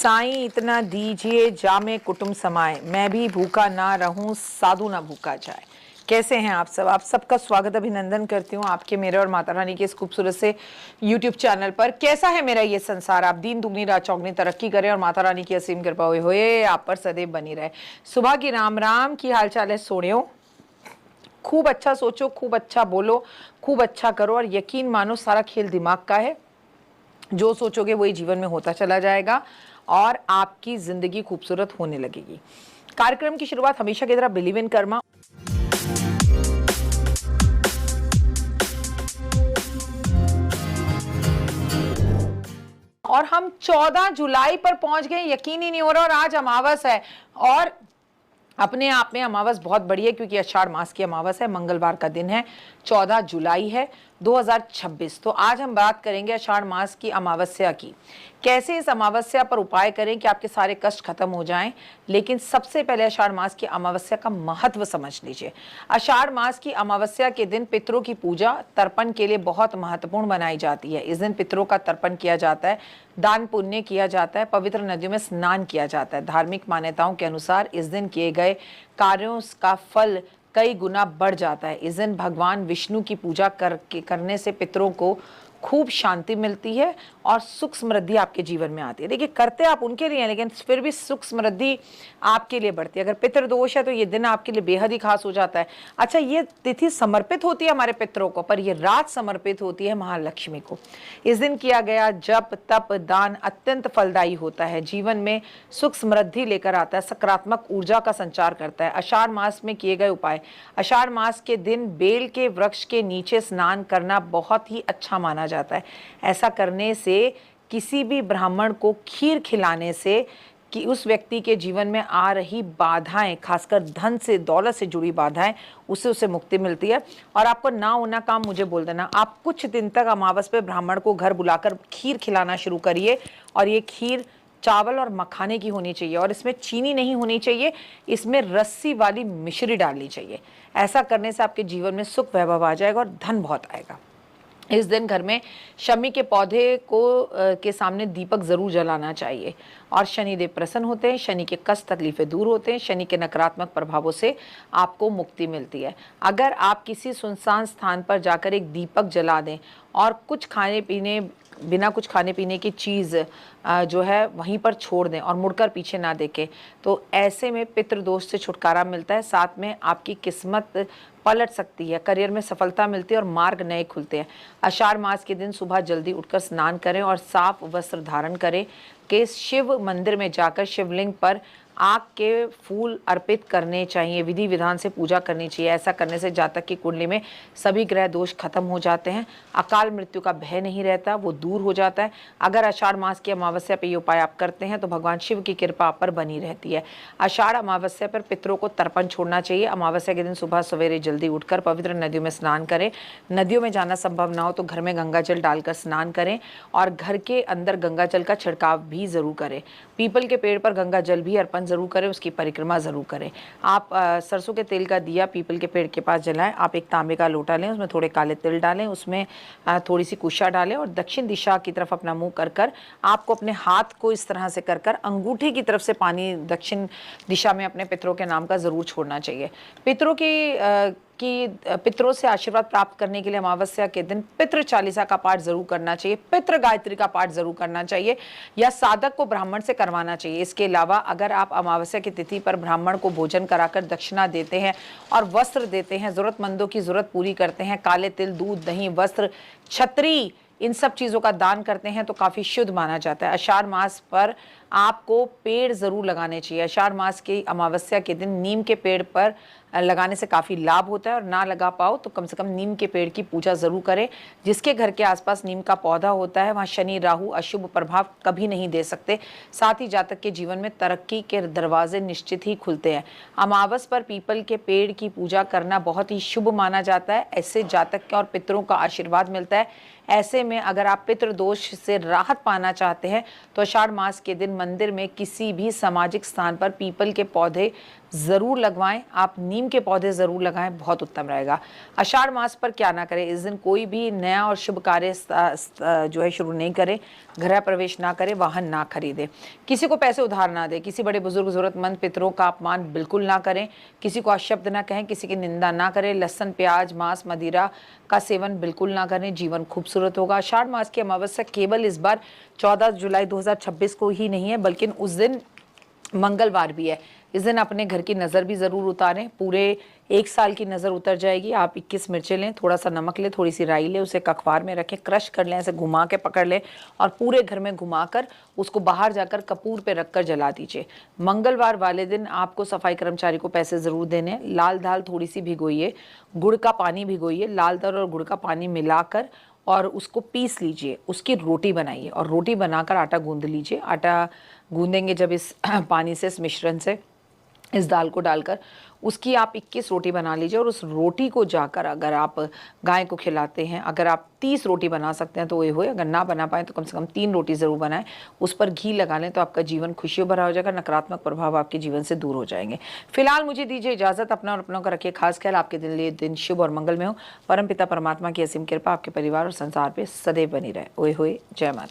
साईं इतना दीजिए जामे कुटुंब समाए, मैं भी भूखा ना रहूं साधु ना भूखा जाए। कैसे हैं आप सब? आप सबका स्वागत अभिनंदन करती हूँ आपके, मेरे और माता रानी के इस खूबसूरत से YouTube चैनल पर। कैसा है मेरा ये संसार? आप दिन दुगनी रात चौगनी तरक्की करें और माता रानी की असीम कृपा होए आप पर सदैव बनी रहे। सुबह की राम राम की हाल चाल है सोनियो। खूब अच्छा सोचो, खूब अच्छा बोलो, खूब अच्छा करो और यकीन मानो सारा खेल दिमाग का है। जो सोचोगे वही जीवन में होता चला जाएगा और आपकी जिंदगी खूबसूरत होने लगेगी। कार्यक्रम की शुरुआत हमेशा की तरह बिलीव इन कर्मा और हम 14 जुलाई पर पहुंच गए, यकीन ही नहीं हो रहा। और आज अमावस है और अपने आप में अमावस बहुत बड़ी है क्योंकि आषाढ़ मास की अमावस है, मंगलवार का दिन है, 14 जुलाई है 2026। तो आज हम बात करेंगे आषाढ़ मास की अमावस्या की। कैसे इस अमावस्या पर उपाय करें कि आपके सारे कष्ट खत्म हो जाएं। लेकिन सबसे पहले आषाढ़ मास की अमावस्या का महत्व समझ लीजिए। आषाढ़ मास की अमावस्या के दिन पितरों की पूजा तर्पण के लिए बहुत महत्वपूर्ण बनाई जाती है। इस दिन पितरों का तर्पण किया जाता है, दान पुण्य किया जाता है, पवित्र नदियों में स्नान किया जाता है। धार्मिक मान्यताओं के अनुसार इस दिन किए गए कार्यों का फल कई गुना बढ़ जाता है। इस दिन भगवान विष्णु की पूजा करने से पितरों को खूब शांति मिलती है और सुख समृद्धि आपके जीवन में आती है। देखिए, करते आप उनके लिए हैं लेकिन फिर भी सुख समृद्धि आपके लिए बढ़ती है। अगर पितृ दोष है तो ये दिन आपके लिए बेहद ही खास हो जाता है। अच्छा, ये तिथि समर्पित होती है हमारे पितरों को, पर ये रात समर्पित होती है महालक्ष्मी को। इस दिन किया गया जप तप दान अत्यंत फलदायी होता है, जीवन में सुख समृद्धि लेकर आता है, सकारात्मक ऊर्जा का संचार करता है। आषाढ़ मास में किए गए उपाय। आषाढ़ मास के दिन बेल के वृक्ष के नीचे स्नान करना बहुत ही अच्छा माना जाता है। ऐसा करने से किसी भी ब्राह्मण को खीर खिलाने से कि उस व्यक्ति के जीवन में आ रही बाधाएं, खासकर धन से दौलत से जुड़ी बाधाएं, उसे मुक्ति मिलती है। और आपको ना होना काम मुझे बोल देना, आप कुछ दिन तक अमावस पे ब्राह्मण को घर बुलाकर खीर खिलाना शुरू करिए। और ये खीर चावल और मखाने की होनी चाहिए और इसमें चीनी नहीं होनी चाहिए, इसमें रस्सी वाली मिश्री डालनी चाहिए। ऐसा करने से आपके जीवन में सुख वैभव आ जाएगा और धन बहुत आएगा। इस दिन घर में शमी के पौधे के सामने दीपक जरूर जलाना चाहिए और शनिदेव प्रसन्न होते हैं, शनि के कष्ट तकलीफें दूर होते हैं, शनि के नकारात्मक प्रभावों से आपको मुक्ति मिलती है। अगर आप किसी सुनसान स्थान पर जाकर एक दीपक जला दें और बिना कुछ खाने पीने की चीज़ जो है वहीं पर छोड़ दें और मुड़कर पीछे ना देखें, तो ऐसे में पितृदोष से छुटकारा मिलता है। साथ में आपकी किस्मत पलट सकती है, करियर में सफलता मिलती है और मार्ग नए खुलते हैं। आषाढ़ मास के दिन सुबह जल्दी उठकर स्नान करें और साफ वस्त्र धारण करें कि शिव मंदिर में जाकर शिवलिंग पर आग के फूल अर्पित करने चाहिए, विधि विधान से पूजा करनी चाहिए। ऐसा करने से जातक की कुंडली में सभी ग्रह दोष खत्म हो जाते हैं, अकाल मृत्यु का भय नहीं रहता, वो दूर हो जाता है। अगर आषाढ़ मास की अमावस्या पर ये उपाय आप करते हैं तो भगवान शिव की कृपा आप पर बनी रहती है। आषाढ़ अमावस्या पर पितरों को तर्पण छोड़ना चाहिए। अमावस्या के दिन सुबह सवेरे जल्दी उठकर पवित्र नदियों में स्नान करें। नदियों में जाना संभव ना हो तो घर में गंगा जल डालकर स्नान करें और घर के अंदर गंगा जल का छिड़काव भी जरूर करें। पीपल के पेड़ पर गंगा जल भी अर्पण जरूर करें, उसकी परिक्रमा जरूर करें। आप सरसों के तेल का दिया पीपल के पेड़ के पास जलाएं। आप एक तांबे का लोटा लें, उसमें थोड़े काले तिल डालें, उसमें थोड़ी सी कुशा डालें और दक्षिण दिशा की तरफ अपना मुंह कर आपको अपने हाथ को इस तरह से कर अंगूठे की तरफ से पानी दक्षिण दिशा में अपने पितरों के नाम का जरूर छोड़ना चाहिए। पितरों से आशीर्वाद प्राप्त करने के लिए अमावस्या के दिन पितृ चालीसा का पाठ जरूर करना चाहिए, पितृ गायत्री का पाठ जरूर करना चाहिए या साधक को ब्राह्मण से करवाना चाहिए। इसके अलावा अगर आप अमावस्या की तिथि पर ब्राह्मण को भोजन कराकर दक्षिणा देते हैं और वस्त्र देते हैं, जरूरतमंदों की जरूरत पूरी करते हैं, काले तिल दूध दही वस्त्र छतरी इन सब चीज़ों का दान करते हैं तो काफ़ी शुद्ध माना जाता है। आषाढ़ मास पर आपको पेड़ ज़रूर लगाने चाहिए। आषाढ़ मास की अमावस्या के दिन नीम के पेड़ पर लगाने से काफ़ी लाभ होता है और ना लगा पाओ तो कम से कम नीम के पेड़ की पूजा ज़रूर करें। जिसके घर के आसपास नीम का पौधा होता है वहाँ शनि राहु अशुभ प्रभाव कभी नहीं दे सकते। साथ ही जातक के जीवन में तरक्की के दरवाजे निश्चित ही खुलते हैं। अमावस पर पीपल के पेड़ की पूजा करना बहुत ही शुभ माना जाता है, ऐसे जातक के और पितरों का आशीर्वाद मिलता है। ऐसे में अगर आप पितृदोष से राहत पाना चाहते हैं तो आषाढ़ मास के दिन मंदिर में किसी भी सामाजिक स्थान पर पीपल के पौधे ज़रूर लगवाएं। आप नीम के पौधे ज़रूर लगाएं, बहुत उत्तम रहेगा। आषाढ़ मास पर क्या ना करें, इस दिन कोई भी नया और शुभ कार्य जो है शुरू नहीं करें, गृह प्रवेश ना करें, वाहन ना खरीदें, किसी को पैसे उधार ना दें, किसी बड़े बुजुर्ग ज़रूरतमंद पितरों का अपमान बिल्कुल ना करें, किसी को अशब्द ना कहें, किसी की निंदा ना करें, लहसुन प्याज मांस मदिरा का सेवन बिल्कुल ना करें, जीवन खूबसूरत होगा। आषाढ़ मास की अमावस्या केवल इस बार 14 जुलाई 2026 को ही नहीं है, बल्कि उस दिन मंगलवार भी है। इस दिन अपने घर की नज़र भी ज़रूर उतारें, पूरे 1 साल की नज़र उतर जाएगी। आप 21 मिर्चें लें, थोड़ा सा नमक लें, थोड़ी सी राई लें, उसे एक अखबार में रखें, क्रश कर लें, ऐसे घुमा के पकड़ लें और पूरे घर में घुमाकर उसको बाहर जाकर कपूर पे रखकर जला दीजिए। मंगलवार वाले दिन आपको सफाई कर्मचारी को पैसे ज़रूर देने। लाल दाल थोड़ी सी भिगोइए, गुड़ का पानी भिगोइए, लाल दाल और गुड़ का पानी मिलाकर और उसको पीस लीजिए, उसकी रोटी बनाइए और रोटी बनाकर आटा गूंद लीजिए। आटा गूंदेंगे जब इस पानी से, इस मिश्रण से, इस दाल को डालकर उसकी आप 21 रोटी बना लीजिए और उस रोटी को जाकर अगर आप गाय को खिलाते हैं, अगर आप 30 रोटी बना सकते हैं तो वो होए, अगर ना बना पाएँ तो कम से कम 3 रोटी ज़रूर बनाएं, उस पर घी लगा लें तो आपका जीवन खुशियों भरा हो जाएगा, नकारात्मक प्रभाव आपके जीवन से दूर हो जाएंगे। फिलहाल मुझे दीजिए इजाज़त, अपना और अपनों का रखिए खास ख्याल, आपके दिन शुभ और मंगल में हो। परमपिता परमात्मा की असीम कृपा आपके परिवार और संसार पर सदैव बनी रहे। ओए होए, जय माता।